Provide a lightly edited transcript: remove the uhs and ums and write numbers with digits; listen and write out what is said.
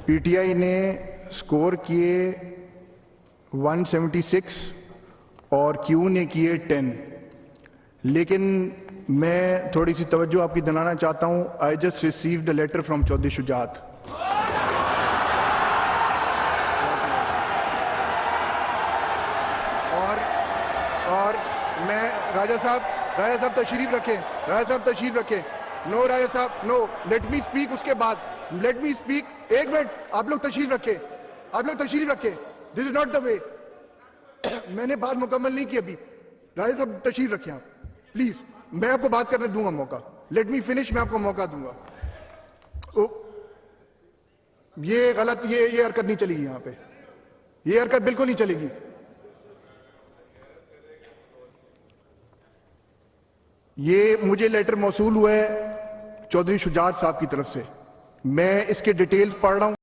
PTI ने score किए 176 और क्यू ने किए 10, लेकिन मैं थोड़ी सी तवज्जो आपकी दिलाना चाहता हूं। I just received a letter from Chaudhry Shujaat. और मैं राजा साहब तशरीफ रखें। नो राजा साहब, नो, लेट मी स्पीक। उसके बाद लेट मी स्पीक। एक मिनट, आप लोग तशरीफ रखें। This is not the way. मैंने बात मुकम्मल नहीं की अभी। राजा साहब तशरीफ रखें आप प्लीज। मैं आपको बात करने दूंगा मौका। लेट मी फिनिश, मैं आपको मौका दूंगा। ये गलत, ये हरकत नहीं चलेगी यहां पे। ये हरकत बिल्कुल नहीं चलेगी। ये मुझे लेटर मौसूल हुआ है चौधरी शुजात साहब की तरफ से। मैं इसके डिटेल्स पढ़ रहा हूं।